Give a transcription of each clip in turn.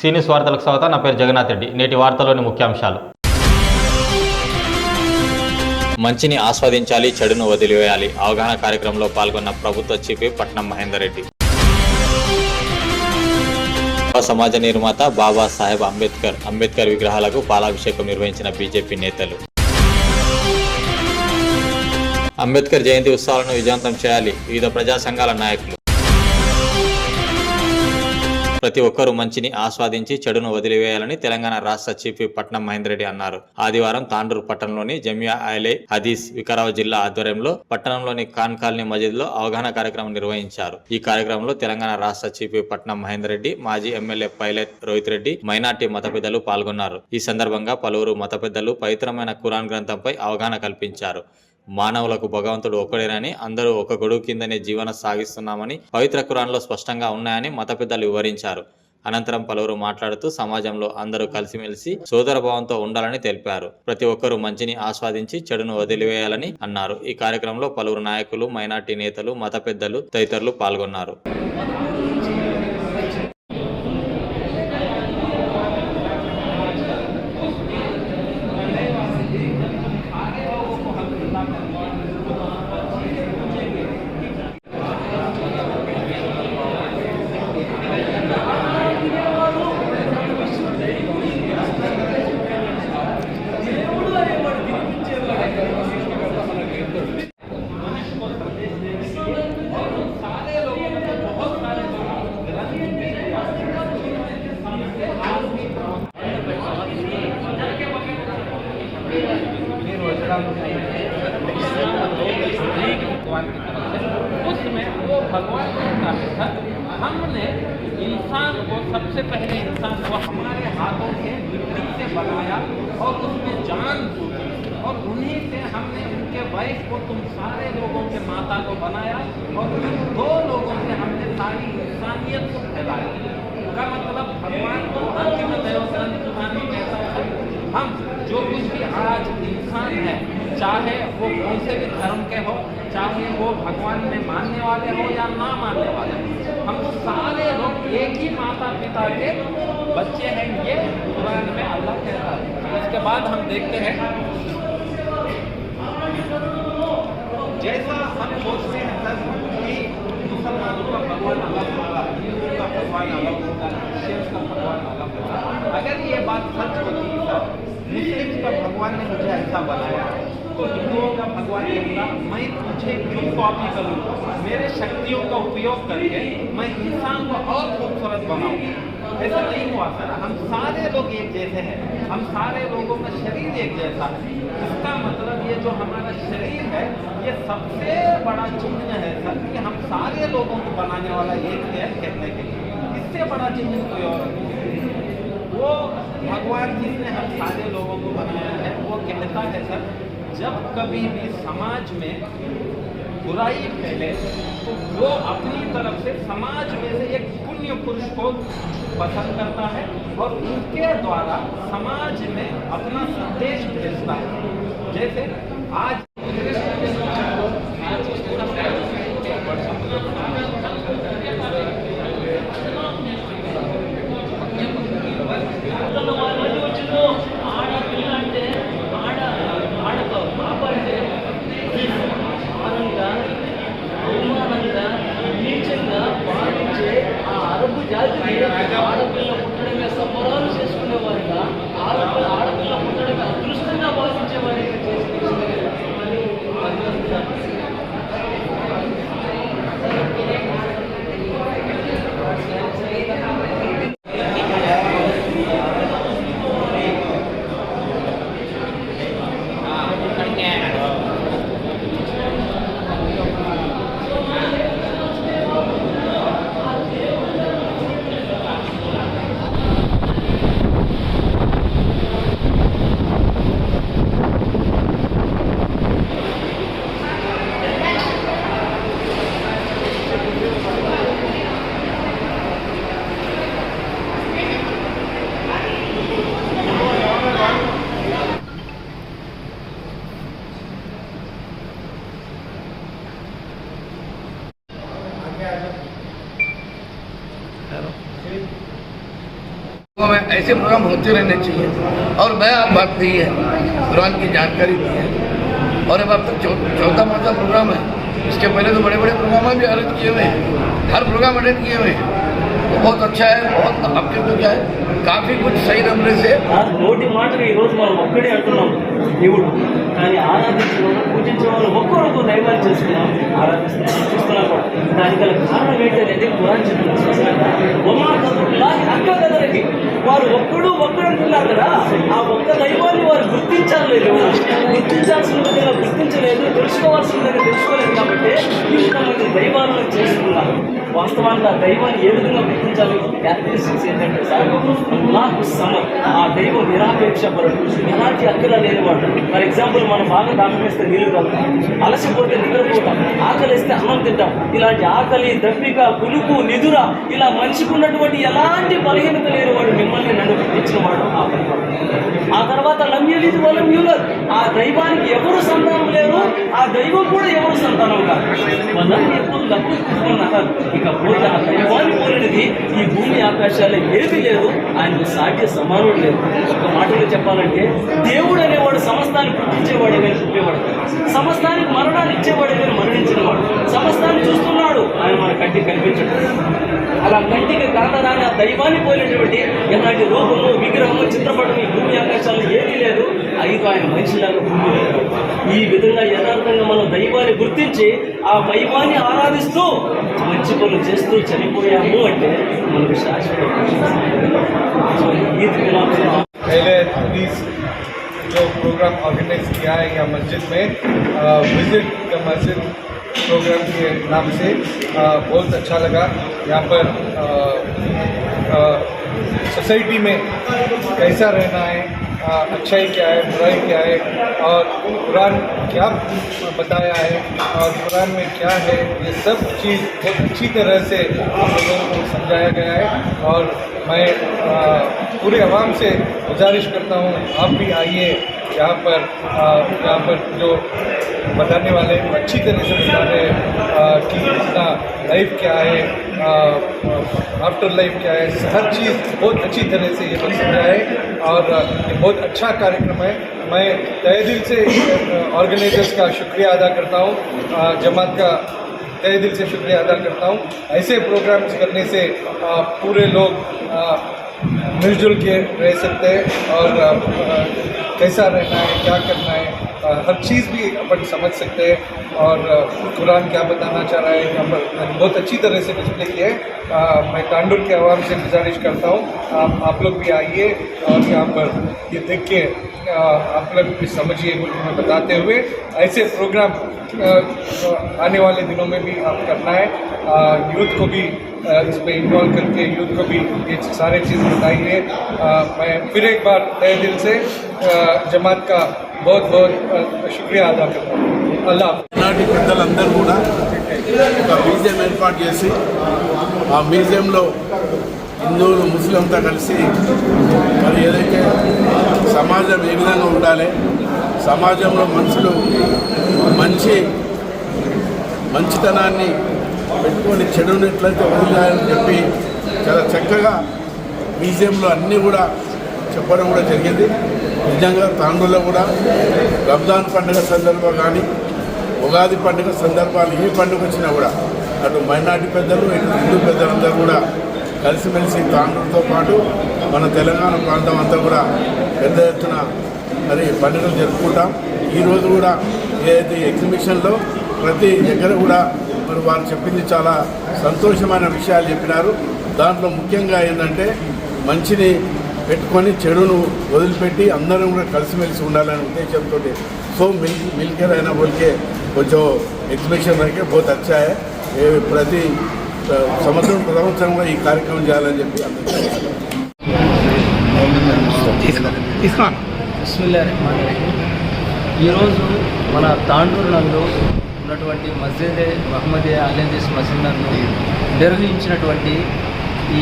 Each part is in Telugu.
సీనియస్ వార్తలకు స్వాగతం. నా పేరు జగన్నాథ్ రెడ్డి. నేటి వార్తలోని ముఖ్యాంశాలు. మంచిని ఆస్వాదించాలి, చెడును వదిలివేయాలి. అవగాహన కార్యక్రమంలో పాల్గొన్న ప్రభుత్వ చీఫ్ పట్నం మహేందర్ రెడ్డి. సమాజ నిర్మాత బాబా సాహెబ్ అంబేద్కర్ విగ్రహాలకు పాలాభిషేకం నిర్వహించిన బీజేపీ నేతలు. అంబేద్కర్ జయంతి ఉత్సవాలను విజయవంతం చేయాలి. వివిధ ప్రజా సంఘాల నాయకులు. ప్రతి ఒక్కరూ మంచిని ఆస్వాదించి చెడును వదిలివేయాలని తెలంగాణ రాష్ట్ర చీఫ్ పట్నం మహేందర్ రెడ్డి అన్నారు. ఆదివారం తాండూరు పట్టణంలోని జమియా అహ్లే హదీస్ వికారాబాద్ జిల్లా ఆధ్వర్యంలో పట్టణంలోని ఖాన్ కాలనీ మసీదులో అవగాహన కార్యక్రమం నిర్వహించారు. ఈ కార్యక్రమంలో తెలంగాణ రాష్ట్ర చీఫ్ పట్నం మహేందర్ రెడ్డి, మాజీ MLA pilot Rohit Reddy, minority మత పెద్దలు పాల్గొన్నారు. ఈ సందర్భంగా పలువురు మత పెద్దలు పవిత్రమైన ఖురాన్ గ్రంథంపై అవగాహన కల్పించారు. మానవులకు భగవంతుడు ఒక్కడేనని, అందరూ ఒక గొడుగు కిందనే జీవనం సాగిస్తున్నామని పవిత్ర ఖురాన్లో స్పష్టంగా ఉన్నాయని మత పెద్దలు వివరించారు. అనంతరం పలువురు మాట్లాడుతూ సమాజంలో అందరూ కలిసిమెలిసి సోదరభావంతో ఉండాలని తెలిపారు. ప్రతి ఒక్కరూ మంచిని ఆస్వాదించి చెడును వదిలివేయాలని అన్నారు. ఈ కార్యక్రమంలో పలువురు నాయకులు, మైనార్టీ నేతలు, మత పెద్దలు తదితరులు పాల్గొన్నారు. उसमें वो भगवान का था। हमने इंसान को, सबसे पहले इंसान को हमारे हाथों से मिट्टी से बनाया और उसमें जान फूकी और उन्हीं से हमने उनके वाइफ को, तुम सारे लोगों के माता को बनाया और उन दो लोगों से हमने सारी इंसानियत को फैलाया। का मतलब भगवान को अंतिम देवतन सुनानी कहता है। हम जो कुछ भी आज इंसान है, चाहे वो कौन से भी धर्म के हो, चाहे वो भगवान में मानने वाले हो या ना मानने वाले हो, हम सारे लोग एक ही माता पिता के बच्चे हैं। ये कुरान में अल्लाह कहता है। इसके बाद हम देखते हैं, जैसा हम सोचते हैं सर कि मुसलमानों का भगवान अलग होगा, हिंदुओं का भगवान अलग होगा, क्रिश्चियंस का भगवान अलग होगा। अगर ये बात सच होती है सर, मुस्लिम्स का भगवान ने मुझे ऐसा बनाया तो हिंदुओं का भगवान कहता मैं तुझे क्यों कॉपी करूँ, मेरे शक्तियों का उपयोग करके मैं इंसान को और खूबसूरत बनाऊँ। ऐसा नहीं हुआ सर। हम सारे लोग एक जैसे हैं, हम सारे लोगों का शरीर एक जैसा है। इसका मतलब ये जो हमारा शरीर है, ये सबसे बड़ा चिन्ह है सर कि हम सारे लोगों को बनाने वाला एक है कहने के लिए। इससे बड़ा चिन्ह कोई और नहीं। वो भगवान जिसने हम सारे लोगों को बनाया है, वो कहता है सर, जब कभी भी समाज में बुराई फैले तो वो अपनी तरफ से समाज में से एक पुण्य पुरुष को पसंद करता है और उनके द्वारा समाज में अपना संदेश भेजता है। जैसे आज ఆడపిల్ల పుట్టడమే సంబరాలు చేసుకునేవారిగా, ఆడపిల్ల పుట్టడమే అదృష్టంగా భావించేవారిగా में ऐसे प्रोग्राम होते रहने चाहिए। और मैं आप बात नहीं है, कुरान की जानकारी दी है और अब तक चौथा पाँचवा प्रोग्राम है। इसके पहले तो बड़े बड़े प्रोग्राम भी अरेंज किए हुए हैं, हर प्रोग्राम अटेंड किए हुए हैं। तो बहुत अच्छा है, बहुत आपके को क्या है काफ़ी कुछ सही नंबर से నోటి మాటలు ఈ రోజు మనం ఒక్కడే అంటున్నాం దేవుడు, కానీ ఆరాధించిన వాళ్ళు పూజించే వాళ్ళు ఒక్కరొక్క దైవాన్ని చేసుకున్నాం, ఆరాధిస్తున్నాం, చూస్తున్నాం కూడా. దానికి గల కారణం ఏంటంటే పురాణ అక్కదరికి వారు ఒక్కడు అంటున్నారు కదా, ఆ ఒక్క దైవాన్ని వారు గుర్తించలేదు, గుర్తించాల్సిన విధంగా గుర్తించలేదు, తెలుసుకోవాల్సిన విధంగా తెలుసుకోలేదు. కాబట్టి ఇంతమంది దైవాలను చేసుకున్నారు. వాస్తవానికి ఆ దైవాన్ని ఏ విధంగా గుర్తించాలి? క్యారెక్టరిస్టిక్స్ ఏంటంటే సార్, నాకు సమర్, ఆ దైవం నిరాపేక్షపరుడు, ఎలాంటి అక్కర లేనివాడు. ఫర్ ఎగ్జాంపుల్ మనం బాగా దాహం వేస్తే నీళ్లు తాగుతాం, అలసిపోతే నిద్రపోతాం, ఆకలి వేస్తే అన్నం తింటాం. ఇలాంటి ఆకలి, దప్పిక, కులుకు, నిదుర, ఇలా మనిషికి ఉన్నటువంటి ఎలాంటి బలహీనత లేనివాడు మిమ్మల్ని నన్ను గుర్తించిన వాడు ఆ దైవం. ఆ తర్వాత లంబ్యలిది వలం యూలర్, ఆ దైవానికి ఎవరు సంతానం లేరు, ఆ దైవం కూడా ఎవరు సంతానం కాదు. వాళ్ళని ఎప్పుడు డబ్బు తీసుకున్నారు. ఇకపోతే ఆ దైవాన్ని పోలినది ఈ భూమి ఆకాశాల్లో ఏది లేదు, ఆయనకు సాధ్య సమానం లేదు. ఒక మాటలో చెప్పాలంటే దేవుడు అనేవాడు సమస్తాన్ని పుట్టించేవాడే కానీ పుట్టేవాడు, సమస్తానికి మరణాన్ని ఇచ్చేవాడే కానీ మరణించిన వాడు, సమస్తాన్ని చూస్తున్నాడు, ఆయన మన కంటికి కనిపించడు. అలా కంటికి కానరాని ఆ దైవాన్ని పోలినటువంటి ఎలాంటి రూపము, విగ్రహము, చిత్రపటం ఈ భూమి ఆకాశాల్లో ఏదీ లేదు. ఐదు ఆయన మనిషిలాగా భూమి లేదు. ఈ విధంగా యథార్థంగా మనం దైవాన్ని గుర్తించి ఆ దైవాన్ని ఆరాధిస్తూ మంచి పనులు చేస్తూ చనిపోయాము అంటే మనకు శాశ్వత पहले जो प्रोग्राम ऑर्गेनाइज किया है यहाँ मस्जिद में विजिट द मस्जिद प्रोग्राम के नाम से बहुत अच्छा लगा। यहाँ पर सोसाइटी में कैसा रहना है, अच्छाई क्या है, बुराई क्या है और कुरान क्या बताया है और कुरान में क्या है, ये सब चीज़ बहुत अच्छी तरह से हम लोगों को समझाया गया है। और मैं पूरे आवाम से गुजारिश करता हूँ आप भी आइए यहाँ पर जो बताने वाले अच्छी तरह से बता रहे हैं कि इसका लाइफ क्या है, आफ्टर लाइफ क्या है, हर चीज़ बहुत अच्छी तरह से ये लोग समझाए और ये बहुत अच्छा कार्यक्रम है। मैं तहे दिल से ऑर्गेनाइजर्स का शुक्रिया अदा करता हूँ, जमात का तहे दिल से शुक्रिया अदा करता हूँ। ऐसे प्रोग्राम्स करने से पूरे लोग मिलजुल के रह सकते हैं और कैसा रहना है, क्या करना है, हर चीज़ भी अपन समझ सकते हैं और कुरान क्या बताना चाह रहा है यहाँ पर बहुत अच्छी तरह से डिस्प्ले किया है। मैं तांडुर के आवाम से गुजारिश करता हूँ आप लोग भी आइए और यहाँ पर ये देख के आप लोग भी समझिए कुछ मैं बताते हुए। ऐसे प्रोग्राम आने वाले दिनों में भी आप करना है, यूथ को भी इस पर इन्वॉल्व करके यूथ को भी ये सारे चीज़ बताइए। मैं फिर एक बार तहे दिल से जमात का बहुत बहुत शुक्रिया अदा करता हूँ। अल्लाह నాటి పెద్దలందరూ కూడా ఒక మ్యూజియం ఏర్పాటు చేసి ఆ మ్యూజియంలో హిందువులు ముస్లింతో కలిసి మరి ఏదైతే సమాజం ఏ విధంగా ఉండాలి, సమాజంలో మనుషులు మంచితనాన్ని పెట్టుకొని చెడుని ఎట్లయితే వదిలేయాలని చెప్పి చాలా చక్కగా మ్యూజియంలో అన్నీ కూడా చెప్పడం కూడా జరిగింది. నిజంగా తాండూరులో కూడా రంజాన్ పండుగ సందర్భం కానీ ఉగాది పండుగ సందర్భాలు ఏ పండుగ వచ్చినా కూడా అటు మైనార్టీ పెద్దలు ఇటు హిందూ పెద్దలందరూ కూడా కలిసిమెలిసి తాండూరుతో పాటు మన తెలంగాణ ప్రాంతం అంతా కూడా పెద్ద ఎత్తున మరి పండుగలు జరుపుకుంటాం. ఈరోజు కూడా ఏదైతే ఎగ్జిబిషన్లో ప్రతి దగ్గర కూడా మరి వారు చెప్పింది చాలా సంతోషమైన విషయాలు చెప్పినారు. దాంట్లో ముఖ్యంగా ఏంటంటే మంచిని పెట్టుకొని చెడును వదిలిపెట్టి అందరం కూడా కలిసిమెలిసి ఉండాలనే ఉద్దేశంతో సో मिलके रहना बोल के वो जो एग्जीबिशन रखे बहुत अच्छा है। ये ప్రతి సంవత్సరం కూడా ఈ కార్యక్రమం చేయాలని చెప్పి బిస్మిల్లాహిర్రహమానిర్రహీం. ఈరోజు మన తాండూరు నందు ఉన్నటువంటి మస్జిద్ మహమ్మదియా అల్-హదీస్ మసీద్ నందు నిర్వహించినటువంటి ఈ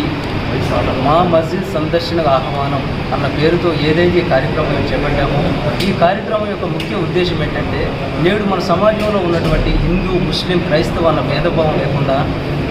మా మస్జిద్ సందర్శన ఆహ్వానం అన్న పేరుతో ఏదైతే కార్యక్రమం మేము చేపట్టామో ఈ కార్యక్రమం యొక్క ముఖ్య ఉద్దేశం ఏంటంటే నేడు మన సమాజంలో ఉన్నటువంటి హిందూ, ముస్లిం, క్రైస్తవ అన్న భేదభావం లేకుండా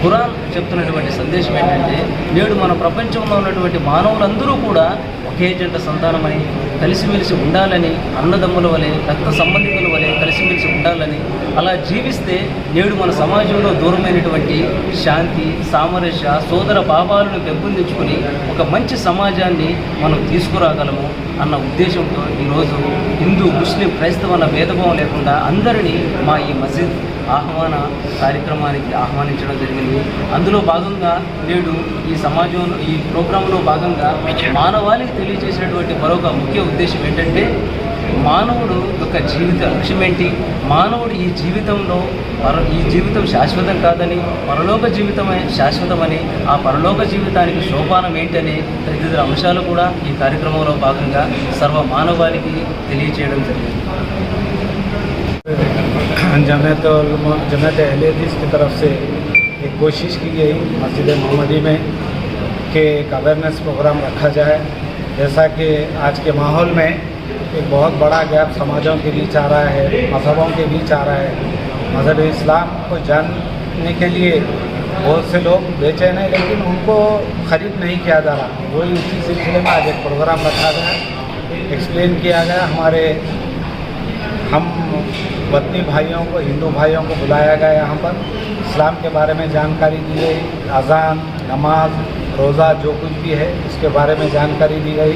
ఖురాన్ చెప్తున్నటువంటి సందేశం ఏంటంటే నేడు మన ప్రపంచంలో ఉన్నటువంటి మానవులందరూ కూడా ఒకే జంట సంతానమని, కలిసిమెలిసి ఉండాలని, అన్నదమ్ముల వలె, రక్త సంబంధికుల వలె కలిసిమెలిసి ఉండాలని, అలా జీవిస్తే నేడు మన సమాజంలో దూరమైనటువంటి శాంతి, సామరస్య, సోదర భావాలను పెంపొందించుకొని ఒక మంచి సమాజాన్ని మనం తీసుకురాగలము అన్న ఉద్దేశంతో ఈరోజు హిందూ, ముస్లిం, క్రైస్తవ అన్న భేదభావం లేకుండా అందరినీ మా ఈ మస్జిద్ ఆహ్వాన కార్యక్రమానికి ఆహ్వానించడం జరిగింది. అందులో భాగంగా నేడు ఈ సమాజంలో ఈ ప్రోగ్రాంలో భాగంగా మానవాళికి తెలియజేసినటువంటి మరొక ముఖ్య ఉద్దేశం ఏంటంటే మానవుడు యొక్క జీవిత లక్ష్యం ఏంటి, మానవుడు ఈ జీవితం శాశ్వతం కాదని, పరలోక జీవితమే శాశ్వతమని, ఆ పరలోక జీవితానికి సోపానం ఏంటని తదితర అంశాలు కూడా ఈ కార్యక్రమంలో భాగంగా సర్వ మానవాళికి తెలియజేయడం జరిగింది. जमात अहले हदीस की तरफ से एक कोशिश की गई मस्जिद मोहम्मदी में कि एक अवेयरनेस प्रोग्राम रखा जाए। जैसा कि आज के माहौल में एक बहुत बड़ा गैप समाजों के बीच आ रहा है, मज़हबों के बीच आ रहा है। मज़हब इस्लाम को जानने के लिए बहुत से लोग बेचैन हैं, लेकिन उनको ख़रीद नहीं किया जा रहा। वही उसी सिलसिले में आज एक प्रोग्राम रखा गया, एक्सप्लेन किया गया। हमारे हम वतनी भाइयों को, हिंदू भाइयों को बुलाया गया यहाँ पर, इस्लाम के बारे में जानकारी दी गई, अज़ान, नमाज, रोज़ा जो कुछ भी है उसके बारे में जानकारी दी गई,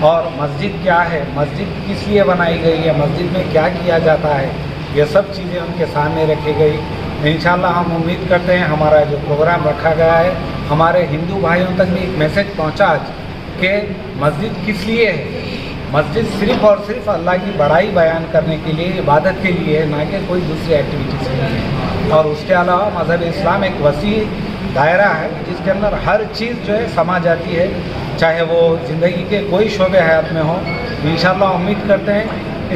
और मस्जिद क्या है, मस्जिद किस लिए बनाई गई है, मस्जिद में क्या किया जाता है, ये सब चीज़ें उनके सामने रखी गई। इंशाअल्लाह हम उम्मीद करते हैं हमारा जो प्रोग्राम रखा गया है हमारे हिंदू भाइयों तक भी एक मैसेज पहुँचा कि मस्जिद किस लिए है। मस्जिद सिर्फ़ और सिर्फ अल्लाह की बड़ाई बयान करने के लिए, इबादत के लिए है, ना कि कोई दूसरी एक्टिविटीज़ के लिए। और उसके अलावा मज़हब इस्लाम एक वसी दायरा है जिसके अंदर हर चीज़ जो है समा जाती है, चाहे वो ज़िंदगी के कोई शोबे हयात में हो। इंशाअल्लाह उम्मीद करते हैं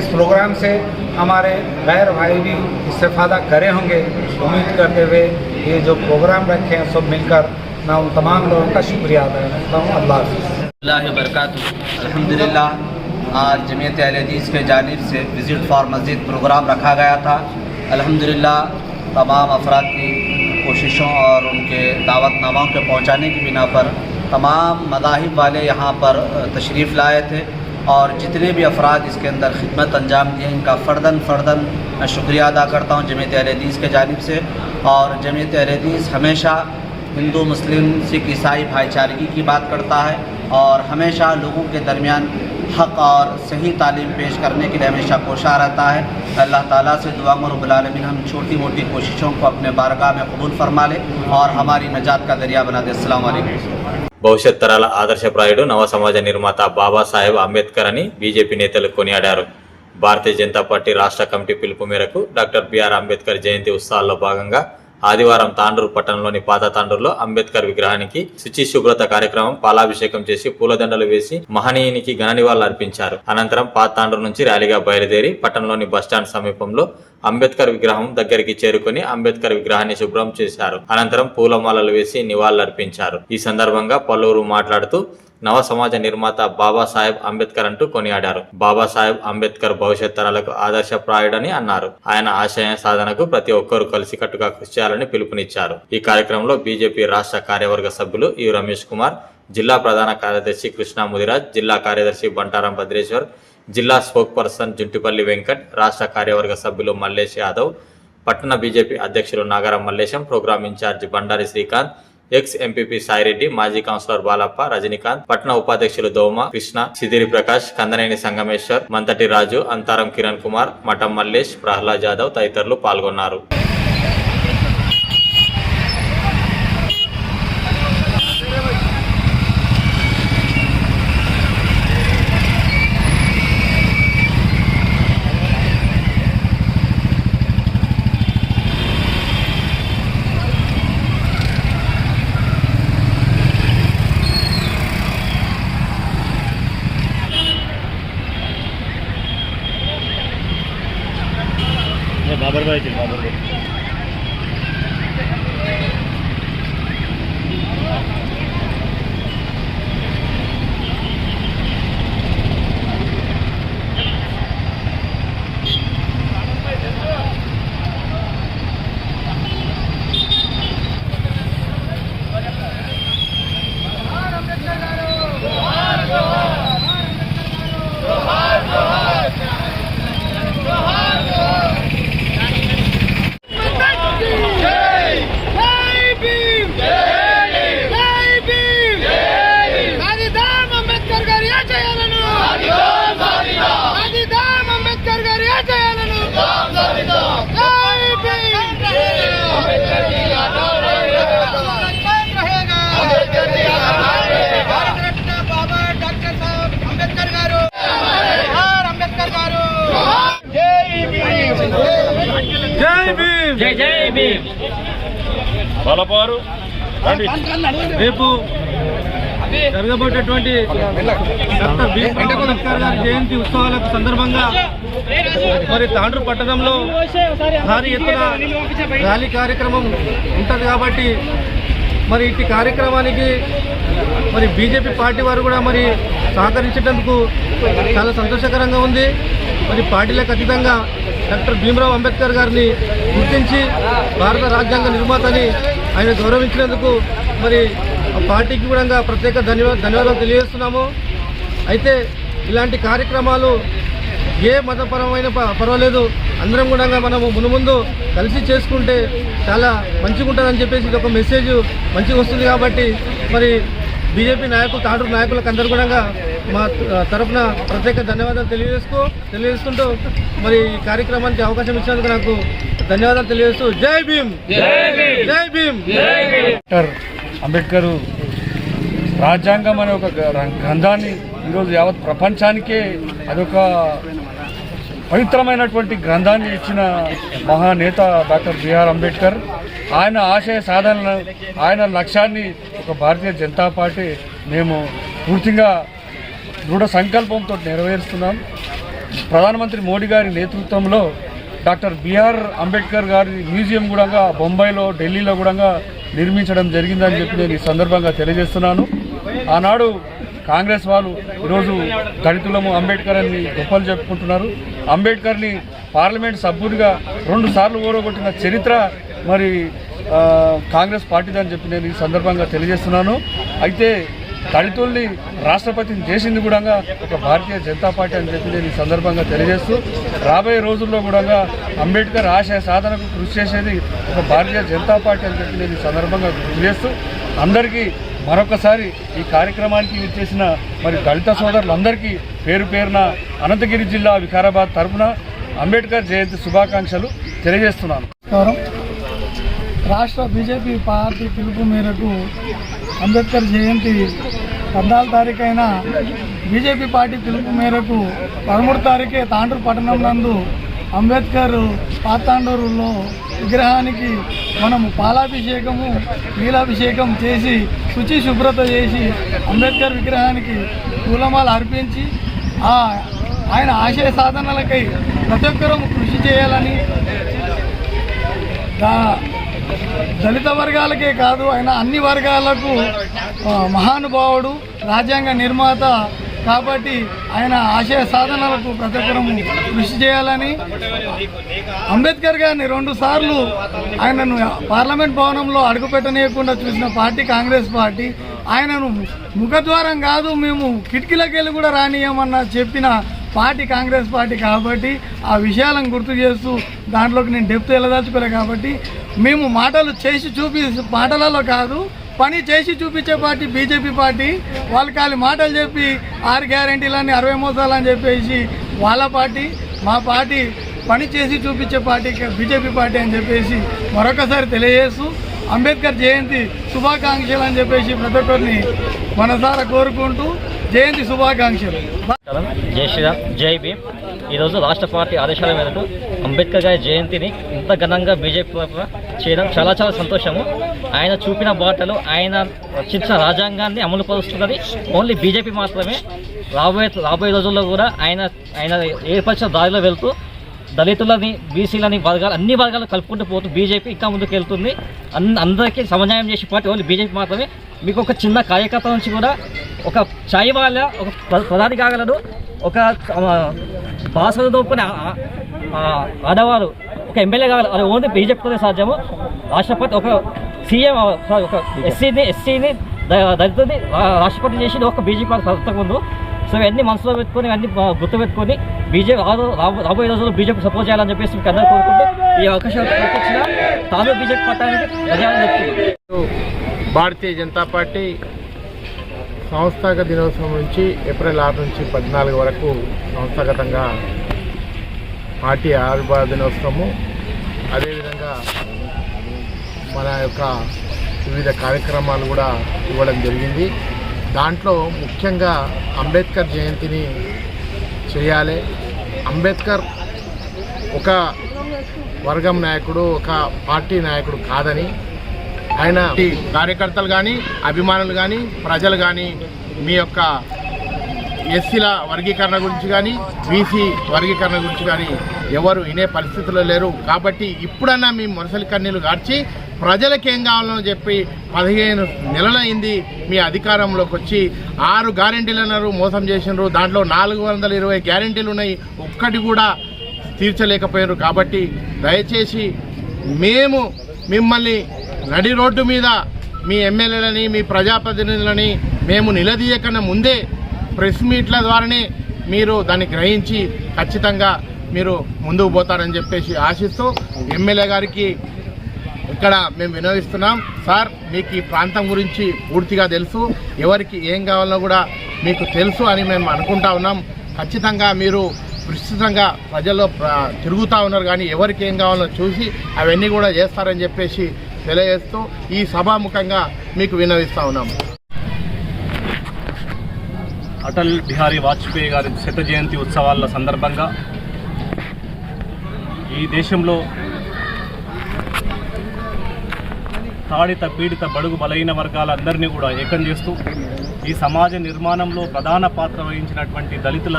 इस प्रोग्राम से हमारे गैर भाई भी इस्तेफ़ादा करे होंगे। उम्मीद करते हुए ये जो प्रोग्राम रखे हैं सब मिलकर मैं उन तमाम लोगों का शुक्रिया अदा करता हूँ। अल्लाह हाफ़िज़। अल्हम्दुलिल्लाह, आज जमीयत अहले हदीस के जानिब से विज़िट फॉर मस्जिद प्रोग्राम रखा गया था। अल्हम्दुलिल्लाह, तमाम अफराद की कोशिशों और उनके दावतनामाओं के पहुँचाने की बिना पर तमाम मज़ाहिब वाले यहाँ पर तशरीफ़ लाए थे, और जितने भी अफराद इसके अंदर खिदमत अंजाम दिए इनका फ़र्दन मैं शुक्रिया अदा करता हूँ जमीयत अहले हदीस के जानिब से। और जमीयत अहले हदीस हमेशा हिंदू, मुस्लिम, सिख, ईसाई भाईचारगी की बात करता है और हमेशा लोगों के दरमियान हक़ और सही तालीम पेश करने के लिए हमेशा कोशा रहता है। अल्लाह ताला से दुआ में रब्बुल आलमीन हम छोटी मोटी कोशिशों को अपने बारगाह में कबूल फरमा ले और हमारी नजात का दरिया बना दे। अस्सलाम वालेकुम। భవిష్యత్ తరాల ఆదర్శప్రాయుడు నవ సమాజ నిర్మాత బాబాసాహెబ్ అంబేద్కర్ అని బీజేపీ నేతలు కొనియాడారు. భారతీయ జనతా పార్టీ రాష్ట్ర కమిటీ పిలుపు మేరకు డాక్టర్ బిఆర్ అంబేద్కర్ జయంతి ఉత్సవాల్లో భాగంగా ఆదివారం తాండూరు పట్టణంలోని పాత తాండూరులో అంబేద్కర్ విగ్రహానికి శుచి శుభ్రత కార్యక్రమం, పాలాభిషేకం చేసి పూలదండలు వేసి మహనీయునికి ఘన నివాళులు అర్పించారు. అనంతరం పాత తాండూరు నుంచి ర్యాలీగా బయలుదేరి పట్టణంలోని బస్టాండ్ సమీపంలో అంబేద్కర్ విగ్రహం దగ్గరికి చేరుకుని అంబేద్కర్ విగ్రహాన్ని శుభ్రం చేశారు. అనంతరం పూలమాలలు వేసి నివాళులర్పించారు. ఈ సందర్భంగా పలువురు మాట్లాడుతూ నవ సమాజ నిర్మాత బాబాసాహెబ్ అంబేద్కర్ అంటూ కొనియాడారు. బాబాసాహెబ్ అంబేద్కర్ భవిష్యత్ తరాలకు ఆదర్శప్రాయుడని అన్నారు. ఆయన ఆశయ సాధనకు ప్రతి ఒక్కరూ కలిసికట్టుగా కృషి చేయాలని పిలుపునిచ్చారు. ఈ కార్యక్రమంలో బీజేపీ రాష్ట్ర కార్యవర్గ సభ్యులు ఈ రమేష్ కుమార్, జిల్లా ప్రధాన కార్యదర్శి కృష్ణా ముదిరాజ్, జిల్లా కార్యదర్శి బంటారం భద్రేశ్వర్, జిల్లా స్పోక్ పర్సన్ జుంటిపల్లి వెంకట్, రాష్ట్ర కార్యవర్గ సభ్యులు మల్లేష్ యాదవ్, పట్టణ బీజేపీ అధ్యక్షులు Nagaram Mallesham, programme incharge Bandari Srikanth, ex MPP Saireddy, మాజీ కౌన్సిలర్ బాలప్ప, రజనీకాంత్, పట్టణ ఉపాధ్యక్షులు దోమ కృష్ణ, సిదిరి ప్రకాష్, కందనేని సంగమేశ్వర్, మంతటి రాజు, అంతారం కిరణ్ కుమార్, మఠం మల్లేష్, ప్రహ్లాద్ జాదవ్ తదితరులు పాల్గొన్నారు. बाबर भाई जी, बाबर भाई బాలపారు రేపు జరగబోయేటువంటి డాక్టర్ బి. అంబేద్కర్ గారి జయంతి ఉత్సవాల సందర్భంగా మరి తాండ్రు పట్టణంలో భారీ ఎత్తున ర్యాలీ కార్యక్రమం ఉంటుంది కాబట్టి మరి ఇట్టి కార్యక్రమానికి మరి బీజేపీ పార్టీ వారు కూడా మరి సహకరించేందుకు చాలా సంతోషకరంగా ఉంది. మరి పార్టీలకు అతీతంగా డాక్టర్ భీమ్రావ్ అంబేద్కర్ గారిని గుర్తించి భారత రాజ్యాంగ నిర్మాతని ఆయన గౌరవించినందుకు మరి ఆ పార్టీకి కూడా ప్రత్యేక ధన్యవాదాలు తెలియజేస్తున్నాము. అయితే ఇలాంటి కార్యక్రమాలు ఏ మతపరమైన పర్వాలేదు, అందరం కూడా మనము మునుముందు కలిసి చేసుకుంటే చాలా మంచిగా ఉంటుందని చెప్పేసి ఇది ఒక మెసేజ్ మంచిగా వస్తుంది. కాబట్టి మరి బీజేపీ నాయకులు తాండ్రు నాయకులకు అందరూ కూడా మా తరఫున ప్రత్యేక ధన్యవాదాలు తెలియజేసుకుంటూ మరి ఈ కార్యక్రమానికి అవకాశం ఇచ్చినందుకు నాకు ధన్యవాదాలు తెలియజేస్తూ జై భీమ్, జై భీమ్. డాక్టర్ అంబేద్కర్ రాజ్యాంగం అనే ఒక గ్రంథాన్ని ఈరోజు యావత్ ప్రపంచానికే అదొక పవిత్రమైనటువంటి గ్రంథాన్ని ఇచ్చిన మహానేత డాక్టర్ బిఆర్ అంబేద్కర్. ఆయన ఆశయ సాధనను, ఆయన లక్ష్యాన్ని ఒక భారతీయ జనతా పార్టీ మేము పూర్తిగా దృఢ సంకల్పంతో నెరవేరుస్తున్నాం. ప్రధానమంత్రి మోడీ గారి నేతృత్వంలో డాక్టర్ బిఆర్ అంబేద్కర్ గారి మ్యూజియం కూడా బొంబాయిలో, ఢిల్లీలో కూడా నిర్మించడం జరిగిందని చెప్పి నేను ఈ సందర్భంగా తెలియజేస్తున్నాను. ఆనాడు కాంగ్రెస్ వాళ్ళు ఈరోజు దళితులము అంబేద్కర్ అని గొప్పలు చెప్పుకుంటున్నారు. అంబేద్కర్ని పార్లమెంట్ సభ్యుడిగా 2 సార్లు ఓడగొట్టిన చరిత్ర మరి కాంగ్రెస్ పార్టీదని చెప్పి నేను ఈ సందర్భంగా తెలియజేస్తున్నాను. అయితే దళితుల్ని రాష్ట్రపతిని చేసింది కూడా ఒక భారతీయ జనతా పార్టీ అని చెప్పి నేను ఈ సందర్భంగా తెలియజేస్తూ, రాబోయే రోజుల్లో కూడా అంబేద్కర్ ఆశయ సాధనకు కృషి చేసేది ఒక భారతీయ జనతా పార్టీ అని చెప్పి నేను ఈ సందర్భంగా తెలియజేస్తూ, అందరికీ మరొకసారి ఈ కార్యక్రమానికి విచ్చేసిన మరి దళిత సోదరులందరికీ పేరు పేరున అనంతగిరి జిల్లా వికారాబాద్ తరఫున అంబేద్కర్ జయంతి శుభాకాంక్షలు తెలియజేస్తున్నాను. రాష్ట్ర బీజేపీ పార్టీ పిలుపు మేరకు అంబేద్కర్ జయంతి 14 తారీఖైన బీజేపీ పార్టీ పిలుపు మేరకు 13 తారీఖే తాండ్రు పట్టణం నందు అంబేద్కర్ పాతాండూరులో విగ్రహానికి మనము పాలాభిషేకము, నీలాభిషేకం చేసి శుచి శుభ్రత చేసి అంబేద్కర్ విగ్రహానికి పూలమాల అర్పించి ఆయన ఆశయ సాధనలకై ప్రతి ఒక్కరూ కృషి చేయాలని, దళిత వర్గాలకే కాదు ఆయన అన్ని వర్గాలకు మహానుభావుడు, రాజ్యాంగ నిర్మాత కాబట్టి ఆయన ఆశయ సాధనలకు ప్రతి ఒక్కరూ కృషి చేయాలని, అంబేద్కర్ గారిని 2 సార్లు ఆయనను పార్లమెంట్ భవనంలో అడుగుపెట్టనీయకుండా చూసిన పార్టీ కాంగ్రెస్ పార్టీ, ఆయనను ముఖద్వారం కాదు మేము కిటికీలకు వెళ్ళి కూడా రానియమన్న చెప్పిన పార్టీ కాంగ్రెస్ పార్టీ కాబట్టి ఆ విషయాలను గుర్తు చేస్తూ దాంట్లోకి నేను డెప్త్ వెళ్ళదలుచుకోలే. కాబట్టి మేము మాటలు చేసి మాటలలో కాదు పని చేసి చూపించే పార్టీ బీజేపీ పార్టీ. వాళ్ళు ఖాళీ మాటలు చెప్పి 6 గ్యారెంటీలని 60 మోసాలని చెప్పేసి వాళ్ళ పార్టీ, మా పార్టీ పని చేసి చూపించే పార్టీ బీజేపీ పార్టీ అని చెప్పేసి మరొకసారి తెలియజేస్తూ అంబేద్కర్ జయంతి శుభాకాంక్షలు అని చెప్పేసి ప్రతి ఒక్కరిని మనసారా కోరుకుంటూ జయంతి శుభాకాంక్షలు. జై శ్రీరామ్, జై భీమ్. ఈరోజు రాష్ట్ర పార్టీ ఆదేశాల మేరకు అంబేద్కర్ గారి జయంతిని ఇంత ఘనంగా బీజేపీ చేయడం చాలా చాలా సంతోషము. ఆయన చూపిన బాటలు, ఆయన రచించిన రాజ్యాంగాన్ని అమలు పరుస్తున్నది ఓన్లీ బీజేపీ మాత్రమే. రాబోయే రోజుల్లో కూడా ఆయన ఏర్పరిచిన దారిలో వెళ్తూ దళితులని, బీసీలని, అన్ని వర్గాలు కలుపుకుంటూ పోతూ బీజేపీ ఇంకా ముందుకు వెళ్తుంది. అందరికీ సమన్వయం చేసే పార్టీ ఓన్లీ బీజేపీ మాత్రమే. మీకు ఒక చిన్న కార్యకర్త నుంచి కూడా ఒక చాయ్ వాళ్ళ ఒక ప్రధాని కాగలడు, ఒక బాసలు దోపుకునే ఆడవారు ఒక ఎమ్మెల్యే కాగలరు. అది ఓన్లీ బీజేపీతోనే సాధ్యము. రాష్ట్రపతి ఒక సీఎం, ఒక ఎస్సీని దళితుని రాష్ట్రపతి చేసి ఒక బీజేపీ సత్తా ముందు. సో ఇవన్నీ మనసులో పెట్టుకొని, ఇవన్నీ గుర్తుపెట్టుకొని బీజేపీ రాబోయే రోజుల్లో బీజేపీ సపోర్ట్ చేయాలని చెప్పేసి మీకు అందరూ కోరుకుంటూ ఈ అవకాశం కల్పించిన తాను బీజేపీ పట్టానికి ధన్యవాదాలు చెప్తున్నాను. భారతీయ జనతా పార్టీ సంస్థాగత దినోత్సవం నుంచి ఏప్రిల్ 6 నుంచి 14 వరకు సంస్థాగతంగా పార్టీ ఆవిర్భావ దినోత్సవము, అదేవిధంగా మన యొక్క వివిధ కార్యక్రమాలు కూడా ఇవ్వడం జరిగింది. దాంట్లో ముఖ్యంగా అంబేద్కర్ జయంతిని చేయాలి. అంబేద్కర్ ఒక వర్గం నాయకుడు, ఒక పార్టీ నాయకుడు కాదని, ఆయన కార్యకర్తలు కానీ, అభిమానులు కానీ, ప్రజలు కానీ మీ యొక్క ఎస్సీల వర్గీకరణ గురించి కానీ, బీసీ వర్గీకరణ గురించి కానీ ఎవరు వినే పరిస్థితుల్లో లేరు. కాబట్టి ఇప్పుడన్నా మీ మునసలి కన్నీళ్ళు గార్చి ప్రజలకు ఏం కావాలో చెప్పి 15 నెలలైంది మీ అధికారంలోకి వచ్చి 6 గ్యారెంటీలు అన్నారు, మోసం చేసినారు. దాంట్లో 420 గ్యారెంటీలు ఉన్నాయి, ఒక్కటి కూడా తీర్చలేకపోయారు. కాబట్టి దయచేసి మేము మిమ్మల్ని నడి రోడ్డు మీద మీ ఎమ్మెల్యేలని, మీ ప్రజాప్రతినిధులని మేము నిలదీయకన్నా ముందే ప్రెస్ మీట్ల ద్వారానే మీరు దాన్ని గ్రహించి ఖచ్చితంగా మీరు ముందుకు పోతారని చెప్పేసి ఆశిస్తూ ఎమ్మెల్యే గారికి ఇక్కడ మేము వినవిస్తున్నాం. సార్, మీకు ఈ ప్రాంతం గురించి పూర్తిగా తెలుసు, ఎవరికి ఏం కావాలో కూడా మీకు తెలుసు అని మేము అనుకుంటా ఉన్నాం. ఖచ్చితంగా మీరు విస్తృతంగా ప్రజల్లో తిరుగుతూ ఉన్నారు, కానీ ఎవరికి ఏం కావాలో చూసి అవన్నీ కూడా చేస్తారని చెప్పేసి తెలియజేస్తూ ఈ సభాముఖంగా మీకు వినవిస్తూ ఉన్నాం. అటల్ బిహారీ వాజ్పేయి గారి 100వ జయంతి ఉత్సవాల సందర్భంగా ఈ దేశంలో తాడిత పీడిత బడుగు బలైన వర్గాలందరినీ కూడా ఏకం చేస్తూ ఈ సమాజ నిర్మాణంలో ప్రధాన పాత్ర వహించినటువంటి దళితుల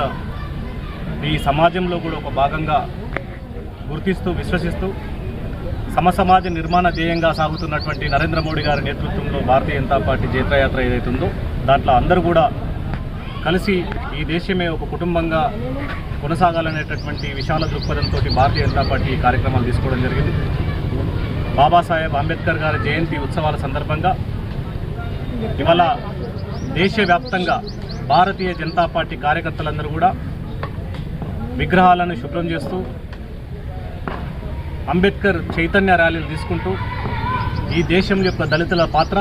ఈ సమాజంలో కూడా ఒక భాగంగా గుర్తిస్తూ విశ్వసిస్తూ సమసమాజ నిర్మాణ ధ్యేయంగా సాగుతున్నటువంటి నరేంద్ర మోడీ గారి నేతృత్వంలో భారతీయ జనతా పార్టీ జైత్రయాత్ర ఏదైతుందో దాంట్లో అందరూ కూడా కలిసి ఈ దేశమే ఒక కుటుంబంగా కొనసాగాలనేటటువంటి విశాల దృక్పథంతో భారతీయ జనతా పార్టీ కార్యక్రమాలు తీసుకోవడం జరిగింది. బాబాసాహెబ్ అంబేద్కర్ గారి జయంతి ఉత్సవాల సందర్భంగా ఇవాళ దేశవ్యాప్తంగా భారతీయ జనతా పార్టీ కార్యకర్తలందరూ కూడా విగ్రహాలను శుభ్రం చేస్తూ అంబేద్కర్ చైతన్య ర్యాలీలు తీసుకుంటూ ఈ దేశం యొక్క దళితుల పాత్ర,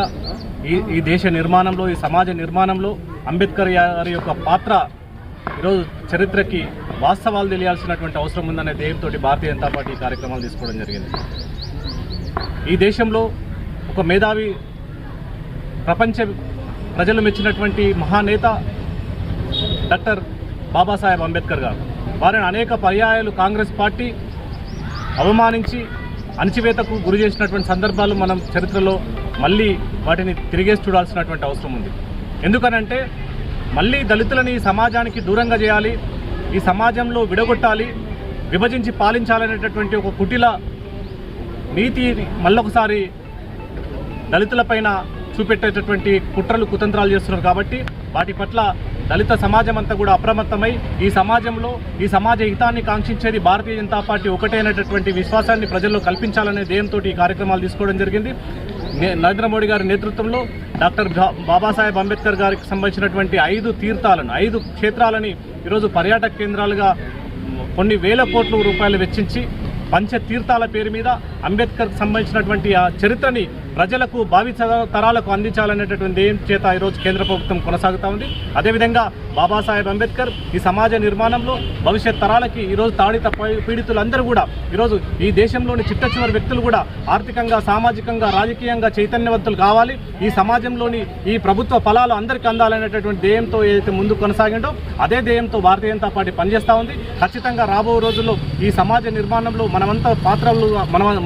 ఈ దేశ నిర్మాణంలో, ఈ సమాజ నిర్మాణంలో అంబేద్కర్ గారి యొక్క పాత్ర ఈరోజు చరిత్రకి వాస్తవాలు తెలియాల్సినటువంటి అవసరం ఉందనే ధ్యేయంతో భారతీయ జనతా పార్టీ కార్యక్రమాలు తీసుకోవడం జరిగింది. ఈ దేశంలో ఒక మేధావి, ప్రపంచ ప్రజలు మెచ్చినటువంటి మహానేత డాక్టర్ బాబాసాహెబ్ అంబేద్కర్ గారు. వారిని అనేక పర్యాయాలు కాంగ్రెస్ పార్టీ అవమానించి అణచివేతకు గురి చేసినటువంటి సందర్భాలు మనం చరిత్రలో మళ్ళీ వాటిని తిరిగేసి చూడాల్సినటువంటి అవసరం ఉంది. ఎందుకనంటే మళ్ళీ దళితులని ఈ సమాజానికి దూరంగా చేయాలి, ఈ సమాజంలో విడగొట్టాలి, విభజించి పాలించాలనేటటువంటి ఒక కుటిల నీతి మళ్ళొకసారి దళితులపైన చూపెట్టేటటువంటి కుట్రలు కుతంత్రాలు చేస్తున్నారు. కాబట్టి వాటి పట్ల దళిత సమాజం అంతా కూడా అప్రమత్తమై ఈ సమాజంలో ఈ సమాజ హితాన్ని కాంక్షించేది భారతీయ జనతా పార్టీ ఒకటైనటువంటి విశ్వాసాన్ని ప్రజల్లో కల్పించాలనే ధ్యేయంతో ఈ కార్యక్రమాలు తీసుకోవడం జరిగింది. నరేంద్ర మోడీ గారి నేతృత్వంలో డాక్టర్ బాబాసాహెబ్ అంబేద్కర్ గారికి సంబంధించినటువంటి 5 తీర్థాలను, 5 క్షేత్రాలని ఈరోజు పర్యాటక కేంద్రాలుగా కొన్ని వేల కోట్ల రూపాయలు వెచ్చించి పంచతీర్థాల పేరు మీద అంబేద్కర్కి సంబంధించినటువంటి ఆ చరిత్రని ప్రజలకు, భావి తరాలకు అందించాలనేటటువంటి ఏం చేత ఈరోజు కేంద్ర ప్రభుత్వం కొనసాగుతూ ఉంది. అదేవిధంగా బాబాసాహెబ్ అంబేద్కర్ ఈ సమాజ నిర్మాణంలో భవిష్యత్ తరాలకి ఈరోజు తాడిత పీడితులందరూ కూడా ఈరోజు ఈ దేశంలోని చిట్ట చివరి వ్యక్తులు కూడా ఆర్థికంగా, సామాజికంగా, రాజకీయంగా చైతన్యవంతులు కావాలి, ఈ సమాజంలోని ఈ ప్రభుత్వ ఫలాలు అందరికీ అందాలనేటటువంటి ధ్యేయంతో ఏదైతే ముందు కొనసాగిందో అదే ధ్యేయంతో భారతీయ జనతా పార్టీ పనిచేస్తూ ఉంది. ఖచ్చితంగా రాబో రోజుల్లో ఈ సమాజ నిర్మాణంలో మనమంతా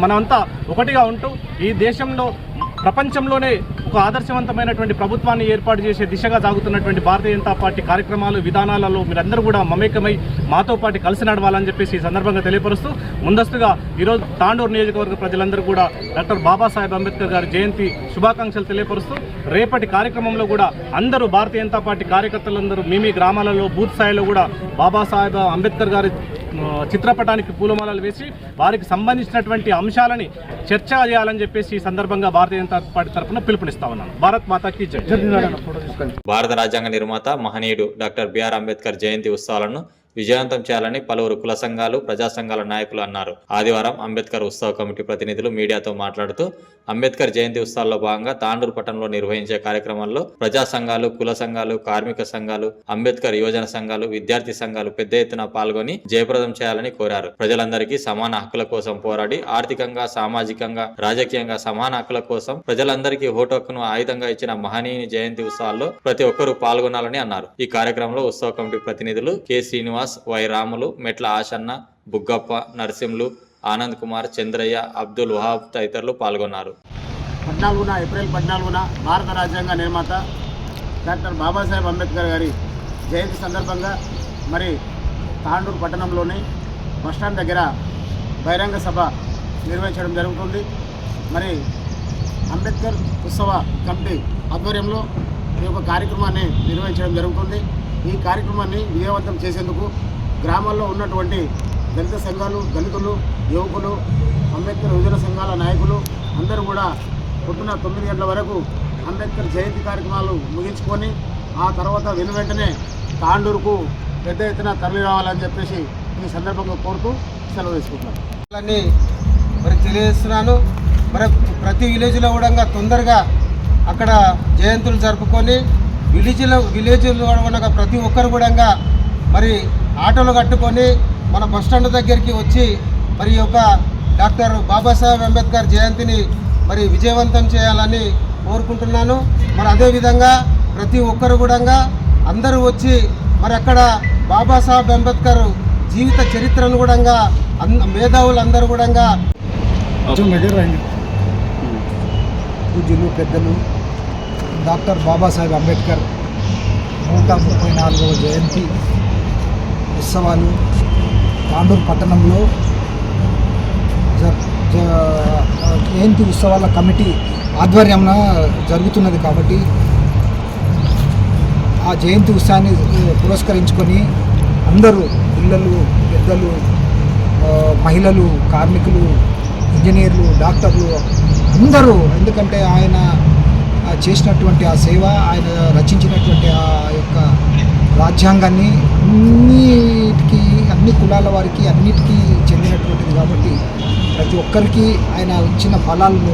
మనమంతా ఒకటిగా ఉంటూ ఈ దేశంలో ప్రపంచంలోనే ఒక ఆదర్శవంతమైనటువంటి ప్రభుత్వాన్ని ఏర్పాటు చేసే దిశగా సాగుతున్నటువంటి భారతీయ జనతా పార్టీ కార్యక్రమాలు, విధానాలలో మీరందరూ కూడా మమేకమై మాతో పాటు కలిసి నడవాలని చెప్పేసి ఈ సందర్భంగా తెలియపరుస్తూ ముందస్తుగా ఈరోజు తాండూరు నియోజకవర్గ ప్రజలందరూ కూడా డాక్టర్ బాబాసాహెబ్ అంబేద్కర్ గారి జయంతి శుభాకాంక్షలు తెలియపరుస్తూ రేపటి కార్యక్రమంలో కూడా అందరూ భారతీయ జనతా పార్టీ కార్యకర్తలందరూ మీ గ్రామాలలో బూత్ స్థాయిలో కూడా బాబాసాహెబ్ అంబేద్కర్ గారి చిత్రపటానికి పూలమాలలు వేసి వారికి సంబంధించినటువంటి అంశాలని చర్చ చేయాలని చెప్పేసి ఈ సందర్భంగా భారతీయ జనతా పార్టీ తరఫున పిలుపునిస్తా ఉన్నాను. భారత్ మాతాకి జై. భారత రాజ్యాంగ నిర్మాత మహనీయుడు డాక్టర్ బిఆర్ అంబేద్కర్ జయంతి ఉత్సవాలను విజయవంతం చేయాలని పలువురు కుల సంఘాలు, ప్రజా సంఘాల నాయకులు అన్నారు. ఆదివారం అంబేద్కర్ ఉత్సవ కమిటీ ప్రతినిధులు మీడియాతో మాట్లాడుతూ అంబేద్కర్ జయంతి ఉత్సవాల్లో భాగంగా తాండూరు పట్టణంలో నిర్వహించే కార్యక్రమంలో ప్రజా సంఘాలు, కుల సంఘాలు, కార్మిక సంఘాలు, అంబేద్కర్ యువజన సంఘాలు, విద్యార్థి సంఘాలు పెద్ద ఎత్తున పాల్గొని జయప్రదం చేయాలని కోరారు. ప్రజలందరికీ సమాన హక్కుల కోసం పోరాడి ఆర్థికంగా, సామాజికంగా, రాజకీయంగా సమాన హక్కుల కోసం ప్రజలందరికీ ఓటు హక్కును ఆయుధంగా ఇచ్చిన మహనీయుని జయంతి ఉత్సవాల్లో ప్రతి ఒక్కరూ పాల్గొనాలని అన్నారు. ఈ కార్యక్రమంలో ఉత్సవ కమిటీ ప్రతినిధులు కె శ్రీనివాస్, వై రాములు, మెట్ల ఆశన్న, బుగ్గప్ప, నరసింహులు, ఆనంద్ కుమార్, చంద్రయ్య, అబ్దుల్ వహాబ్ తదితరులు పాల్గొన్నారు. 14 ఏప్రిల్ 14 భారత రాజ్యాంగ నిర్మాత డాక్టర్ బాబాసాహెబ్ అంబేద్కర్ గారి జయంతి సందర్భంగా మరి తాండూరు పట్టణంలోని బస్టాండ్ దగ్గర బహిరంగ సభ నిర్వహించడం జరుగుతుంది. మరి అంబేద్కర్ ఉత్సవ కమిటీ ఆధ్వర్యంలో ఈ యొక్క కార్యక్రమాన్ని నిర్వహించడం జరుగుతుంది. ఈ కార్యక్రమాన్ని విజయవంతం చేసేందుకు గ్రామాల్లో ఉన్నటువంటి దళిత సంఘాలు, దళితులు, యువకులు, అంబేద్కర్ యువజన సంఘాల నాయకులు అందరూ కూడా పొద్దున 9 గంటల వరకు అంబేద్కర్ జయంతి కార్యక్రమాలు ముగించుకొని ఆ తర్వాత వెనువెంటనే తాండూరుకు పెద్ద ఎత్తున తరలి రావాలని చెప్పేసి ఈ సందర్భంగా కోరుతూ సెలవు తీసుకుంటున్నాను. మరి తెలియజేస్తున్నాను. మరి ప్రతి విలేజ్లో కూడా తొందరగా అక్కడ జయంతులు జరుపుకొని విలేజ్లో కూడా ప్రతి ఒక్కరు కూడా మరి ఆటోలు కట్టుకొని మన బస్టాండ్ దగ్గరికి వచ్చి మరి యొక్క డాక్టర్ బాబాసాహెబ్ అంబేద్కర్ జయంతిని మరి విజయవంతం చేయాలని కోరుకుంటున్నాను. మరి అదేవిధంగా ప్రతి ఒక్కరు కూడా అందరూ వచ్చి మరి అక్కడ బాబాసాహెబ్ అంబేద్కర్ జీవిత చరిత్రను కూడా మేధావులందరూ కూడా పూజ్యులు పెద్దలు డాక్టర్ బాబాసాహెబ్ అంబేద్కర్ 134వ జయంతి ఉత్సవాలు తాండూరు పట్టణంలో జయంతి ఉత్సవాల కమిటీ ఆధ్వర్యంన జరుగుతున్నది కాబట్టి ఆ జయంతి ఉత్సవాన్ని పురస్కరించుకొని అందరూ పిల్లలు, పెద్దలు, మహిళలు, కార్మికులు, ఇంజనీర్లు, డాక్టర్లు అందరూ, ఎందుకంటే ఆయన చేసినటువంటి ఆ సేవ, ఆయన రచించినటువంటి ఆ యొక్క రాజ్యాంగాన్ని అన్ని కులాల వారికి అన్నిటికీ చెందినటువంటిది కాబట్టి ప్రతి ఒక్కరికి ఆయన ఇచ్చిన ఫలాలను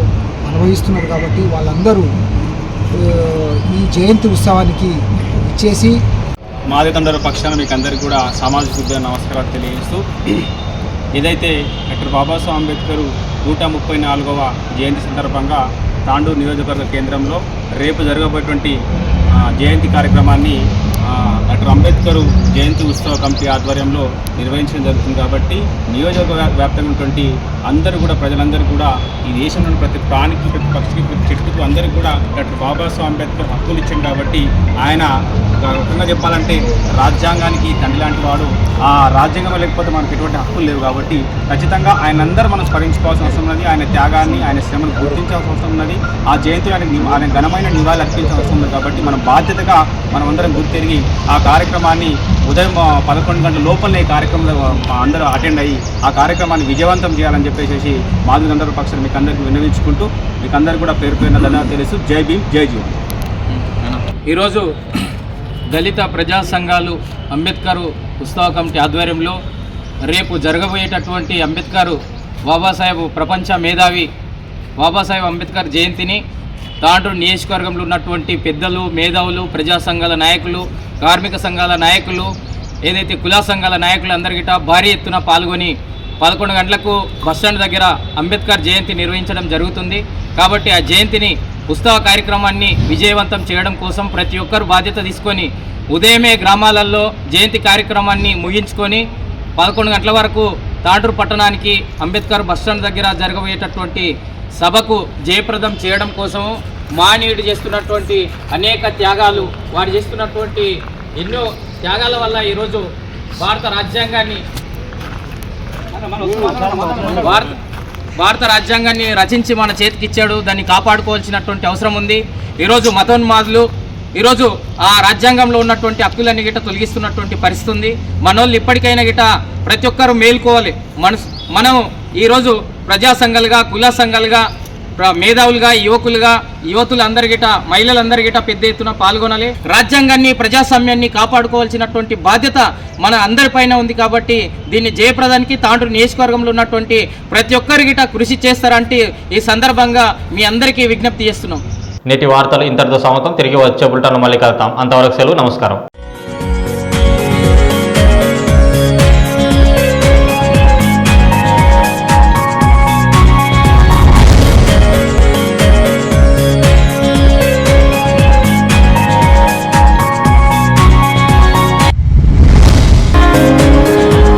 అనుభవిస్తున్నారు కాబట్టి వాళ్ళందరూ ఈ జయంతి ఉత్సవానికి ఇచ్చేసి మాదితండ్రుల పక్షాన మీకు అందరికీ కూడా సామాజిక ఉద్యోగ నమస్కారాలు తెలియజేస్తూ, ఏదైతే డాక్టర్ బాబాసాహెబ్ అంబేద్కర్ 134వ జయంతి సందర్భంగా తాండూరు నియోజకవర్గ కేంద్రంలో రేపు జరగబోయేటువంటి జయంతి కార్యక్రమాన్ని డాక్టర్ అంబేద్కర్ జయంతి ఉత్సవ కమిటీ ఆధ్వర్యంలో నిర్వహించడం జరుగుతుంది. కాబట్టి నియోజకవర్గ వ్యాప్తంగా ఉన్నటువంటి అందరూ కూడా ప్రజలందరూ కూడా ఈ దేశంలోని ప్రతి ప్రాణికి, ప్రతి పక్షికి, ప్రతి చెట్టుకు అందరికీ కూడా డాక్టర్ బాబాసాహెబ్ అంబేద్కర్ హక్కులు ఇచ్చాడు. కాబట్టి ఆయన రకంగా చెప్పాలంటే రాజ్యాంగానికి తండ్రి లాంటి వాడు. ఆ రాజ్యాంగం లేకపోతే మనకు ఎటువంటి హక్కులు లేవు. కాబట్టి ఖచ్చితంగా ఆయన అందరూ మనం స్మరించుకోవాల్సిన అవసరం ఉన్నది. ఆయన త్యాగాన్ని, ఆయన శ్రమను గుర్తించాల్సిన అవసరం ఉన్నది. ఆ జయంతి ఆయన ఘనమైన నివాళులు అర్పించాల్సిన అవసరం ఉన్నది. కాబట్టి మన బాధ్యతగా మనం అందరం గుర్తిరిగి ఆ కార్యక్రమాన్ని ఉదయం 11 గంటల లోపలనే ఈ కార్యక్రమంలో అందరూ అటెండ్ అయ్యి ఆ కార్యక్రమాన్ని విజయవంతం చేయాలని చెప్పేసి మాదిగందరూ పక్షాన్ని మీకు అందరికీ విన్నవించుకుంటూ మీకు అందరూ కూడా పేరు పేరున ధన్యవాదాలు తెలుసు. జై భీమ్, జై జీ. ఈరోజు దళిత ప్రజా సంఘాలు అంబేద్కర్ ఉత్సవ కమిటీ ఆధ్వర్యంలో రేపు జరగబోయేటటువంటి అంబేద్కర్ బాబాసాహెబ్ ప్రపంచ మేధావి బాబాసాహెబ్ అంబేద్కర్ జయంతిని తాండూరు నియోజకవర్గంలో ఉన్నటువంటి పెద్దలు, మేధావులు, ప్రజా సంఘాల నాయకులు, కార్మిక సంఘాల నాయకులు, ఏదైతే కుల సంఘాల నాయకులు అందరికిట భారీ ఎత్తున పాల్గొని 11 గంటలకు బస్టాండ్ దగ్గర అంబేద్కర్ జయంతి నిర్వహించడం జరుగుతుంది. కాబట్టి ఆ జయంతిని ఉత్సవ కార్యక్రమాన్ని విజయవంతం చేయడం కోసం ప్రతి ఒక్కరు బాధ్యత తీసుకొని ఉదయమే గ్రామాలలో జయంతి కార్యక్రమాన్ని ముగించుకొని 11 గంటల వరకు తాండూరు పట్టణానికి అంబేద్కర్ బస్టాండ్ దగ్గర జరగబోయేటటువంటి సభకు జయప్రదం చేయడం కోసం మానవుడు చేస్తున్నటువంటి అనేక త్యాగాలు, వారు చేస్తున్నటువంటి ఎన్నో త్యాగాల వల్ల ఈరోజు భారత రాజ్యాంగాన్ని రచించి మన చేతికి ఇచ్చాడు. దాన్ని కాపాడుకోవాల్సినటువంటి అవసరం ఉంది. ఈరోజు మతోన్మాదులు ఈరోజు ఆ రాజ్యాంగంలో ఉన్నటువంటి హక్కులన్నీ గిట్ట తొలగిస్తున్నటువంటి పరిస్థితి ఉంది. మనోళ్ళు ఇప్పటికైనా గిట్ట ప్రతి ఒక్కరూ మేల్కోవాలి. మనం ఈరోజు ప్రజా సంఘాలుగా, కుల సంఘాలుగా, మేధావులుగా, యువతులందరి గిట, మహిళలందరి గిట పెద్ద ఎత్తున పాల్గొనాలి. రాజ్యాంగాన్ని, ప్రజాస్వామ్యాన్ని కాపాడుకోవాల్సినటువంటి బాధ్యత మన అందరిపైన ఉంది. కాబట్టి దీన్ని జయప్రదానికి తాండూరు నియోజకవర్గంలో ఉన్నటువంటి ప్రతి ఒక్కరి గిట కృషి చేస్తారంటే ఈ సందర్భంగా మీ అందరికీ విజ్ఞప్తి చేస్తున్నాం. నేటి వార్తలు ఇంతటితో సమాప్తం. తిరిగి వచ్చే బులెటిన్లో మళ్ళీ కలుద్దాం. అంతవరకు సెలవు. నమస్కారం.